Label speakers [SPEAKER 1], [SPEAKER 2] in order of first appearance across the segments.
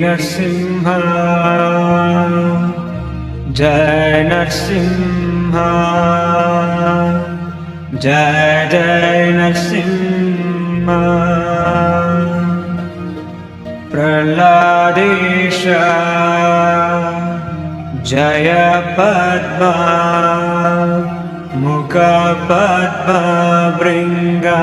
[SPEAKER 1] नरसिंहा जय नरसिंहा जय जय नरसिंहा प्रह्लादेश जय पद्मा मुख पद्मा भृंगा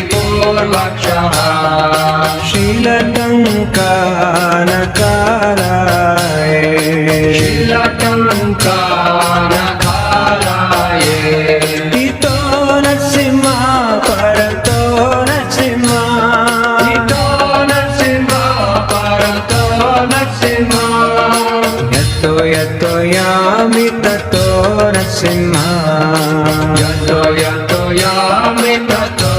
[SPEAKER 1] पूर्वक्षः शीलटङ्कानकाराय पितो नरसिंहा परतो नरसिंहा पितो नरसिंहा परतो नरसिंहा यतो यतो यामि ततो नरसिंहा यतो यतो यामि ततो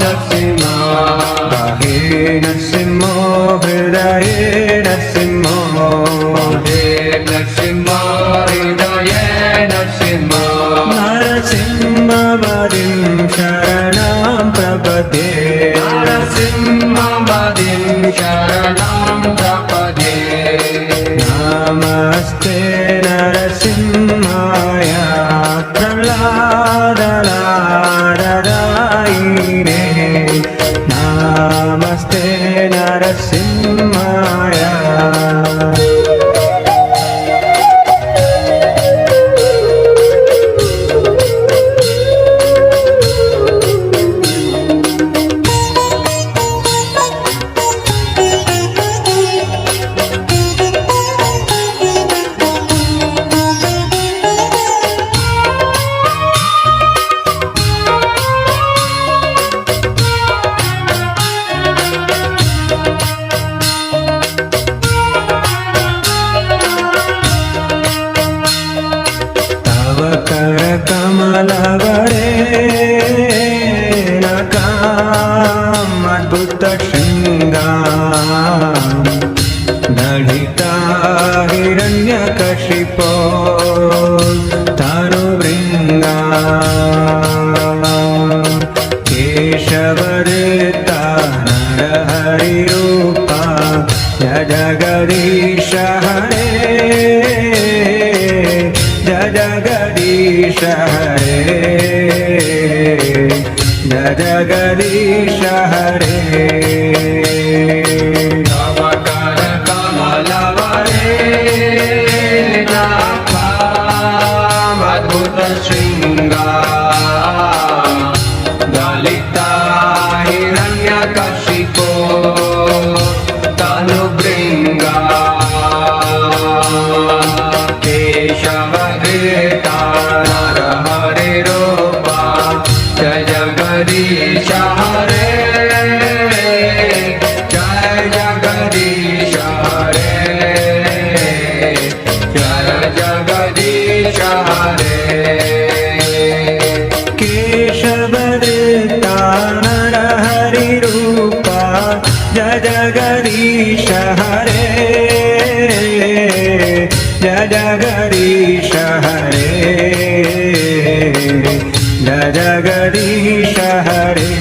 [SPEAKER 1] नरसिंहा बाहे नरसिंहो हृदये नरसिंहो बाहे नरसिंहो हृदये नरसिंहो नरसिंहवदिं शरणं प्रपद्ये नरसिंहवदिं शरणं प्रपद्ये नमस्ते नरसिंहाय प्रह्लादलाडदायिने नमस्ते नरसिंहाय कमलवरे नकामद्भुत शृङ्गां दलिता हिरण्यकशिपो तनुभृङ्गा केशवदत्ता नरहरिरूपा जगदीश हरे जगदीश हरे जगदीश हरे तव कर कमलवरे नाकामद्भुत शृङ्गां दलिता हिरण्यकशिपो तनुभृङ्गा केशवदत्ता नरहरिरूपा जय जगदीश हरे जय जगदीश हरे जय जगदीश हरे केशवदत्ता नरहरिरूपा जय जगदीश हरे जय जगदीश हरे जय जगदीश हरे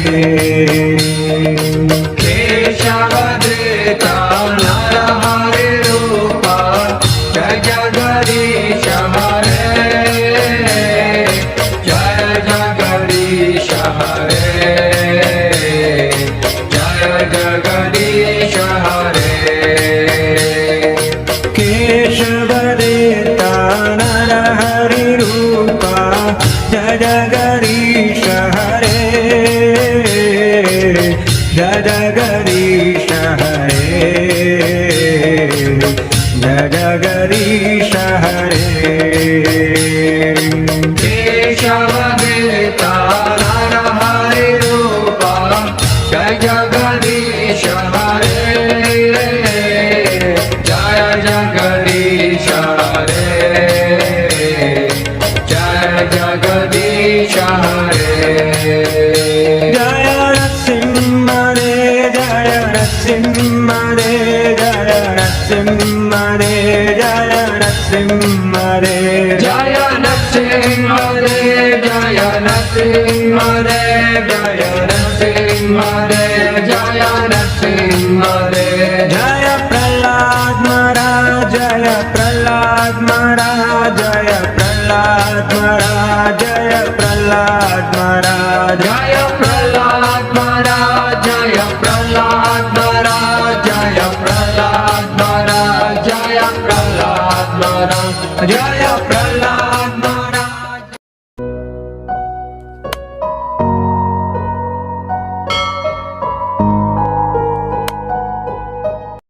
[SPEAKER 1] केशवदत्ता नरहरिरूपा जय जगदीश हरे जय जगदीश हरे जगदीश हरे
[SPEAKER 2] केशव गिरिता नरहरि रूपा जय जगदीश हरे जय जगदीश हरे जय जगदीश हरे
[SPEAKER 1] जय नरसिंह रे जय नरसिंह रे जय नरसिंह रे जय नरसिंह रे
[SPEAKER 2] जय नरसिंह रे जय नरसिंह रे जय नरसिंह रे जय नरसिंह रे
[SPEAKER 1] जय प्रहलाद महाराज जय प्रहलाद महाराज जय प्रहलाद महाराज जय प्रहलाद महाराज
[SPEAKER 2] जय प्रहलाद महाराज जय प्रहलाद महाराज जय प्रहलाद महाराज जय प्रहलाद महाराज
[SPEAKER 1] जय प्रहलाद